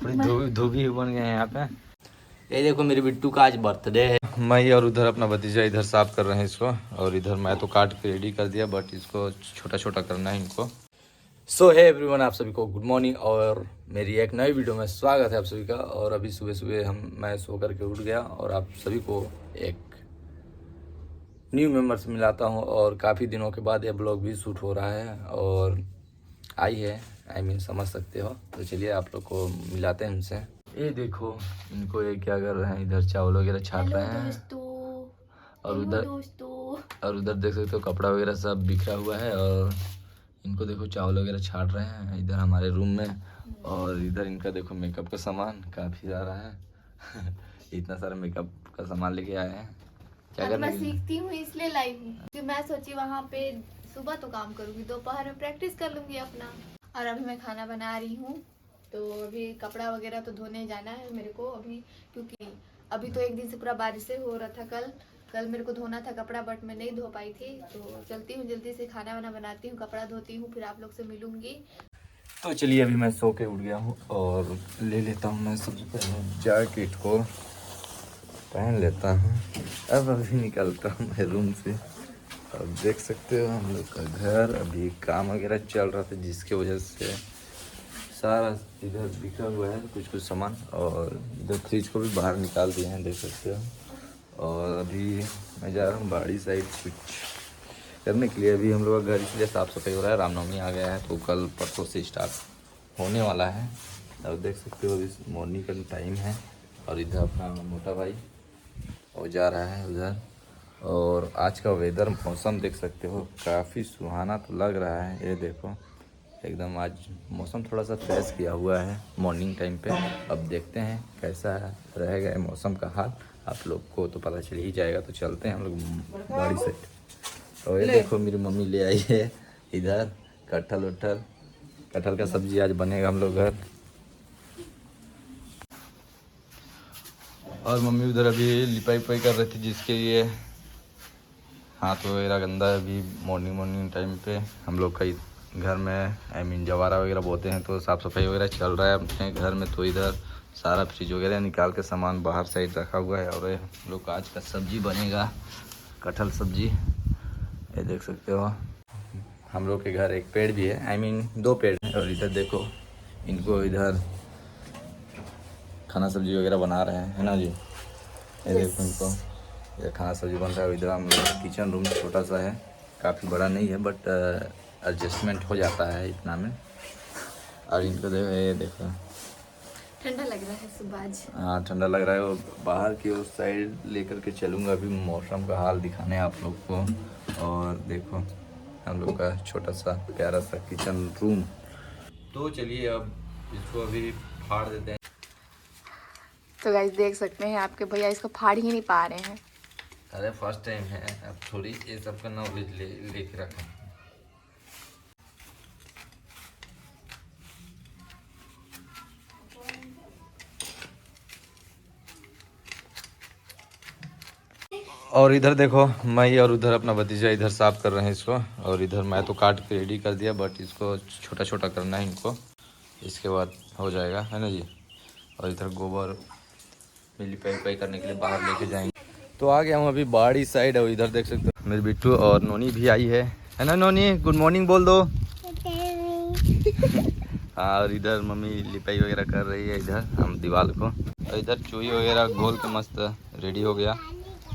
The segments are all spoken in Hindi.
पूरी धोबी बन गए हैं यहाँ पे। ये देखो मेरी बिट्टू का आज बर्थडे है। मैं और उधर अपना भतीजा इधर साफ कर रहे हैं इसको, और इधर मैं तो काट के रेडी कर दिया, बट इसको छोटा छोटा करना है इनको। सो है एवरीवन, आप सभी को गुड मॉर्निंग और मेरी एक नई वीडियो में स्वागत है आप सभी का। और अभी सुबह सुबह मैं सो करके उठ गया और आप सभी को एक न्यू मेंबर से मिलाता हूँ। और काफ़ी दिनों के बाद ये ब्लॉग भी शूट हो रहा है और आई है, समझ सकते हो। तो चलिए आप लोग को मिलाते हैं उनसे। ये देखो इनको, ये क्या कर रहे हैं, इधर चावल वगैरह छाट रहे हैं। और उधर देख सकते हो कपड़ा वगैरह सब बिखरा हुआ है। और इनको देखो चावल वगैरह छाट रहे हैं इधर हमारे रूम में। और इधर इनका देखो मेकअप का सामान काफ़ी सारा है इतना सारा मेकअप का सामान लेके आए हैं। क्या करना, मैं सीखती हूँ इसलिए लाई हूँ कि मैं सोची वहाँ पे सुबह तो काम करूँगी, दोपहर में प्रैक्टिस कर लूँगी अपना। और अभी मैं खाना बना रही हूँ, तो अभी कपड़ा वगैरह तो धोने जाना है मेरे को अभी, क्योंकि अभी तो एक दिन से पूरा बारिश से हो रहा था। कल मेरे को धोना था कपड़ा, बट मैं नहीं धो पाई थी। तो चलती हूँ जल्दी से, खाना वाना बनाती हूँ, कपड़ा धोती हूँ, फिर आप लोग से मिलूंगी। तो चलिए अभी मैं सो के उठ गया हूँ और ले लेता हूँ मैं सबसे पहले जैकेट को पहन लेता हूँ। अब अभी निकलता हूँ मैं रूम से। अब देख सकते हो हम लोग का घर अभी काम वगैरह चल रहा था, जिसके वजह से सारा इधर बिखरा हुआ है कुछ सामान। और इधर फ्रिज को भी बाहर निकाल दिए हैं, देख सकते हो। और अभी मैं जा रहा हूँ बाड़ी साइड कुछ करने के लिए। अभी हम लोग का घर इसलिए साफ़ सफाई हो रहा है, रामनवमी आ गया है तो कल परसों से स्टार्ट होने वाला है। अब देख सकते हो अभी मॉर्निंग का टाइम है। और इधर अपना मोटा भाई वो जा रहा है उधर। और आज का वेदर मौसम देख सकते हो, काफ़ी सुहाना तो लग रहा है। ये देखो एकदम आज मौसम थोड़ा सा फ्रेश किया हुआ है मॉर्निंग टाइम पे। अब देखते हैं कैसा रहेगा ये मौसम का हाल, आप लोग को तो पता चल ही जाएगा। तो चलते हैं हम लोग गाड़ी से। और ये देखो मेरी मम्मी ले आई है इधर कटहल का सब्जी आज बनेगा हम लोग घर। और मम्मी उधर अभी लिपाई उपाई कर रही थी, जिसके लिए हाथ वगैरह गंदा है। अभी मॉर्निंग टाइम पे हम लोग कई घर में जवारा वगैरह बोते हैं, तो साफ़ सफाई वगैरह चल रहा है अपने घर में। तो इधर सारा फ्रिज वगैरह निकाल के सामान बाहर साइड रखा हुआ है। और हम लोग का आज का सब्जी बनेगा कटहल सब्जी, ये देख सकते हो। हम लोग के घर एक पेड़ भी है, 2 पेड़ है। और इधर देखो इनको इधर खाना सब्जी वगैरह बना रहे हैं, है ना जी। ये देखो इनको ये खाना सब्जी बन रहा है। इधर हम लोग किचन रूम छोटा सा है, काफ़ी बड़ा नहीं है, बट एडजस्टमेंट हो जाता है इतना में। और इनको देखो, ये देखो ठंडा लग रहा है सुबह आज। हाँ ठंडा लग रहा है। और बाहर की उस साइड लेकर के चलूँगा अभी मौसम का हाल दिखाने आप लोग को। और देखो हम लोग का छोटा सा प्यारा सा किचन रूम। तो चलिए अब इसको अभी फाड़ देते हैं। तो गाइस देख सकते हैं आपके भैया इसको फाड़ ही नहीं पा रहे हैं। अरे फर्स्ट टाइम है, अब थोड़ी ये सब का नॉलेज लेके रखा। और इधर देखो मैं और उधर अपना भतीजा इधर साफ कर रहे हैं इसको। और इधर मैं तो काट के रेडी कर दिया, बट इसको छोटा छोटा करना है इनको, इसके बाद हो जाएगा, है ना जी। और इधर गोबर में लिपाई करने के लिए बाहर लेके जाएंगे। तो आ गया हूँ अभी बाड़ी साइड। और इधर देख सकते हो मेरी बिट्टू और नोनी भी आई है ना नोनी, गुड मॉर्निंग बोल दो हाँ। और इधर मम्मी लिपाई वगैरह कर रही है इधर हम दीवार को। और इधर चूही वगैरह घोल के मस्त रेडी हो गया।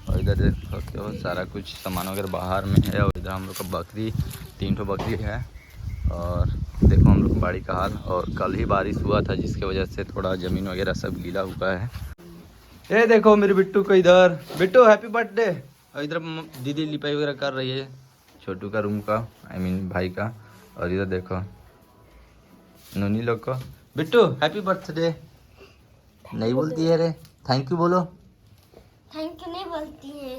और इधर देख सकते हो सारा कुछ सामान वगैरह बाहर में है। और इधर हम लोग का बकरी 3 ठो बकरी है। और देखो हम लोग बाड़ी का हाल। और कल ही बारिश हुआ था, जिसके वजह से थोड़ा ज़मीन वगैरह सब गीला हुआ है। ये देखो मेरे बिट्टू को इधर, बिट्टू हैप्पी बर्थडे। और इधर दीदी लिपाई वगैरह कर रही है छोटू का रूम का, भाई का। और इधर देखो नोनी लोग को, बिट्टू हैप्पी बर्थडे नहीं बोलती है रे, थैंक यू बोलो। थैंक यू नहीं बोलती है।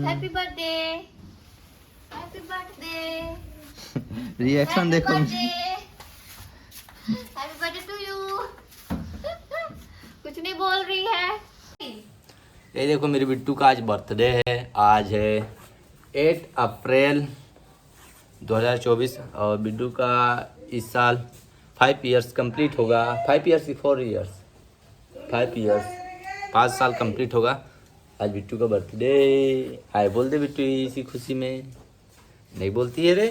Happy birthday, happy birthday, reaction देखो। Happy birthday to you. कुछ नहीं बोल रही है। ये देखो मेरी बिट्टू का आज बर्थडे है। आज है 8 अप्रैल 2024। और बिट्टू का इस साल 5 ईयर्स कंप्लीट होगा। 5 ईयर्स की 4 ईयर्स 5 ईयर्स 5 साल कंप्लीट होगा। आज बिट्टू का बर्थडे। हाय बोल दे बिट्टू इसी खुशी में। नहीं बोलती है रे।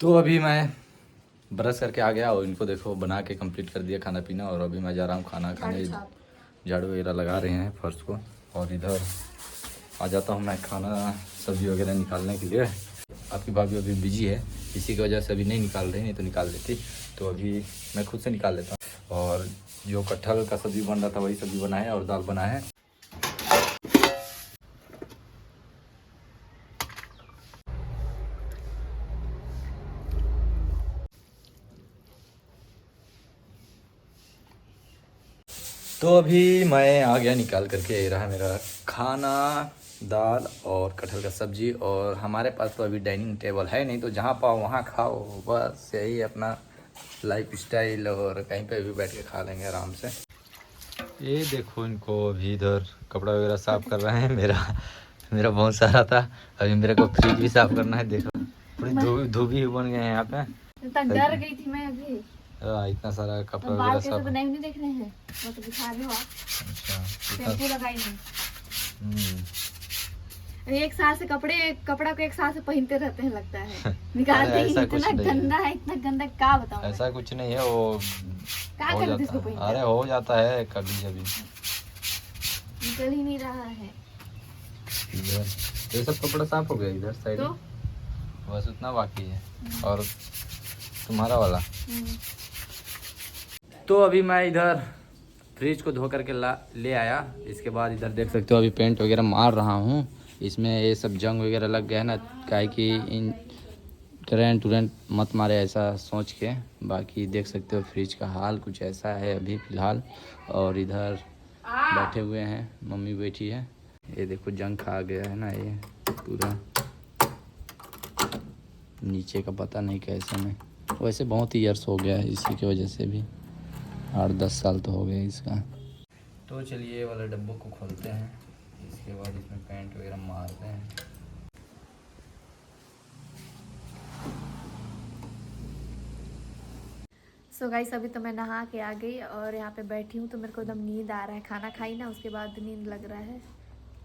तो अभी मैं ब्रश करके आ गया और इनको देखो बना के कंप्लीट कर दिया खाना पीना। और अभी मैं जा रहा हूँ खाना खाने। झाड़ू वगैरह लगा रहे हैं फर्श को। और इधर आ जाता हूँ मैं खाना सब्जी वगैरह निकालने के लिए। आपकी भाभी अभी बिजी है, इसी की वजह से अभी नहीं निकाल रही, नहीं तो निकाल देती। तो अभी मैं खुद से निकाल लेता हूँ। और जो कटहल का सब्जी बन रहा था वही सब्जी बना है और दाल बना है। तो अभी मैं आ गया निकाल करके। ये रहा मेरा खाना, दाल और कटहल का सब्जी। और हमारे पास तो अभी डाइनिंग टेबल है नहीं, तो जहाँ पाओ वहाँ खाओ, बस यही अपना लाइफ स्टाइल। और कहीं पे भी बैठ के खा लेंगे आराम से। ये देखो इनको अभी इधर कपड़ा वगैरह साफ कर रहे हैं। मेरा बहुत सारा था, अभी मेरे को फ्रिज भी साफ करना है। देखो पूरी धोबी बन गए हैं यहाँ पे। डर गई थी मैं अभी। इतना सारा कपड़ा बाल वगैरह कैसे सब। बनाए नहीं देख रहे हैं, वो तो दिखा रहे हो आप। अच्छा शैम्पू लगाई नहीं। एक साल से कपड़ा को एक साल से पहनते रहते हैं लगता है। निकालते ही इतना गंदा है, इतना गंदा क्या बताऊं। ऐसा कुछ नहीं है, वो क्या हो करते इसको जाता है। पहनते? अरे हो जाता है कभी कभी। निकल ही नहीं रहा है। इधर ये सब कपड़ा साफ हो गया इधर साइड तो? बस उतना बाकी है। और तुम्हारा वाला। तो अभी मैं इधर फ्रिज को धो करके ले आया। इसके बाद इधर देख सकते हो अभी पेंट वगैरह मार रहा हूँ। इसमें ये सब जंग वगैरह लग गया है ना, काहे कि इन करंट मत मारे ऐसा सोच के। बाकी देख सकते हो फ्रिज का हाल कुछ ऐसा है अभी फ़िलहाल। और इधर बैठे हुए हैं, मम्मी बैठी है। ये देखो जंग खा गया है ना ये पूरा नीचे का, पता नहीं कैसे में। वैसे बहुत ही ईयर्स हो गया है इसी की वजह से भी, 8-10 साल तो हो गए इसका। तो चलिए ये वाले डब्बों को खोलते हैं। इसके बाद इसमें पेंट वगैरह मारते हैं। सो गाइस अभी तो मैं नहा के आ गई और यहाँ पे बैठी हूँ, तो मेरे को एकदम नींद आ रहा है। खाना खाई ना, उसके बाद नींद लग रहा है।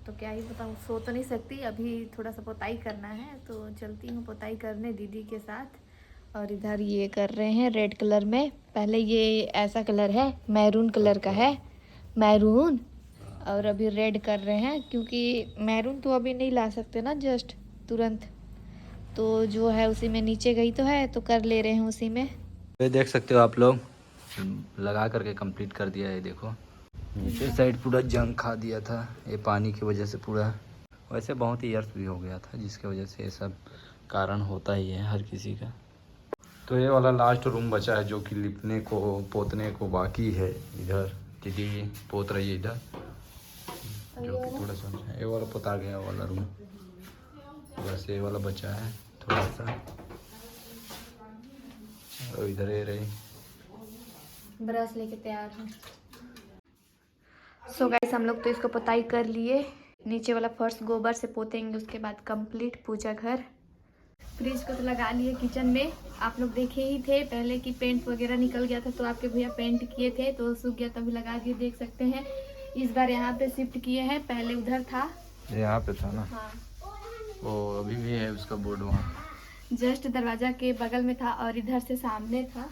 तो क्या ही बताऊँ, सो तो नहीं सकती अभी, थोड़ा सा पोताई करना है। तो चलती हूँ पोताई करने दीदी के साथ। और इधर ये कर रहे हैं रेड कलर में। पहले ये ऐसा कलर है, मैरून कलर का है, मैरून। और अभी रेड कर रहे हैं, क्योंकि मैरून तो अभी नहीं ला सकते ना जस्ट तुरंत। तो जो है उसी में नीचे गई तो है, तो कर ले रहे हैं उसी में। ये देख सकते हो आप लोग, लगा करके कंप्लीट कर दिया है। देखो नीचे साइड पूरा जंग खा दिया था ये पानी की वजह से पूरा। वैसे बहुत ही अर्थ भी हो गया था, जिसके वजह से ये सब कारण होता ही है हर किसी का। तो ये वाला लास्ट रूम बचा है जो कि लिपने को पोतने को बाकी है। इधर दीदी पोत रही है इधर, जो कि थोड़ा सा ये वाला पोता गया वाला रूम। बस ये वाला बचा है थोड़ा सा। और इधर ये रही ब्रश लेके तैयार हूँ। सो गाइस हम लोग तो इसको पोताई कर लिए। नीचे वाला फर्श गोबर से पोतेंगे, उसके बाद कंप्लीट पूजा घर। फ्रिज को तो लगा लिए किचन में। आप लोग देखे ही थे पहले कि पेंट वगैरह निकल गया था, तो आपके भैया पेंट किए थे, तो सूख गया तभी लगा दिए। देख सकते हैं इस बार यहाँ पे शिफ्ट किए हैं, पहले उधर था। यहाँ पे था ना। हाँ, वो अभी भी है उसका बोर्ड वहाँ, जस्ट दरवाजा के बगल में था और इधर से सामने था।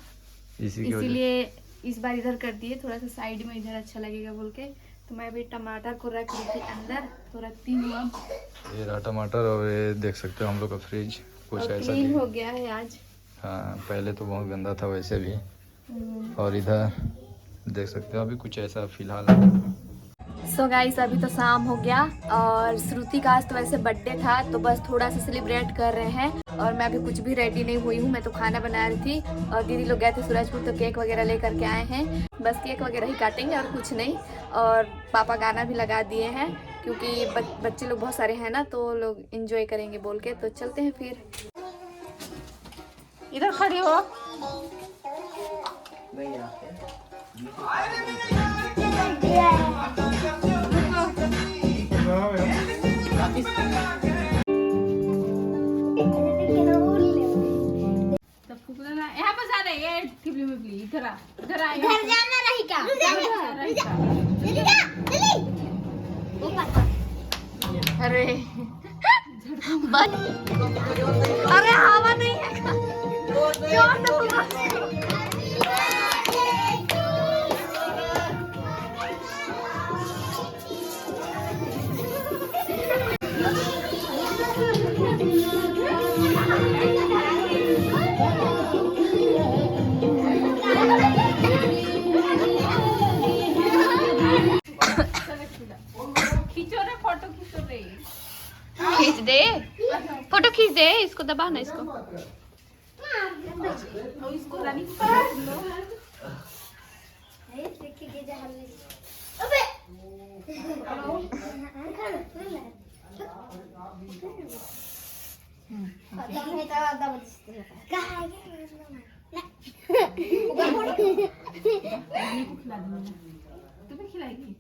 इसीलिए इस बार इधर कर दिए, थोड़ा सा साइड में इधर अच्छा लगेगा बोल के। तो मैं अभी टमाटर को रख ली थी अंदर, तो रखती हूँ अब। ये रहा टमाटर। और ये देख सकते हो हम लोग का फ्रिज कुछ ऐसा क्लीन हो गया है आज। हाँ पहले तो बहुत गंदा था वैसे भी। और इधर देख सकते हो अभी कुछ ऐसा फिलहाल। सो गाइस अभी तो शाम हो गया और श्रुति का आज तो वैसे बर्थडे था, तो बस थोड़ा सा सेलिब्रेट कर रहे हैं। और मैं अभी कुछ भी रेडी नहीं हुई हूँ, मैं तो खाना बना रही थी। और दीदी लोग गए थे सूरजपुर, तो केक वगैरह लेकर के आए हैं। बस केक वगैरह ही काटेंगे और कुछ नहीं। और पापा गाना भी लगा दिए हैं, क्योंकि बच्चे लोग बहुत सारे हैं ना, तो लोग एंजॉय करेंगे बोल के। तो चलते हैं फिर। इधर खड़ी हो। यहाँ पर जा रहे हैं टिपली में प्लीज। चला घर आए घर जाना रहेगा जल्दी जा जल्दी ऊपर अरे बस अरे हवा नहीं है खींचो रे फोटो खींचो रे खींच दे फोटो खींच दे इसको दबा ना इसको और इसको रानी को पकड़ लो देखिए जा हल्ले अबे तुम्हें खिलाएगी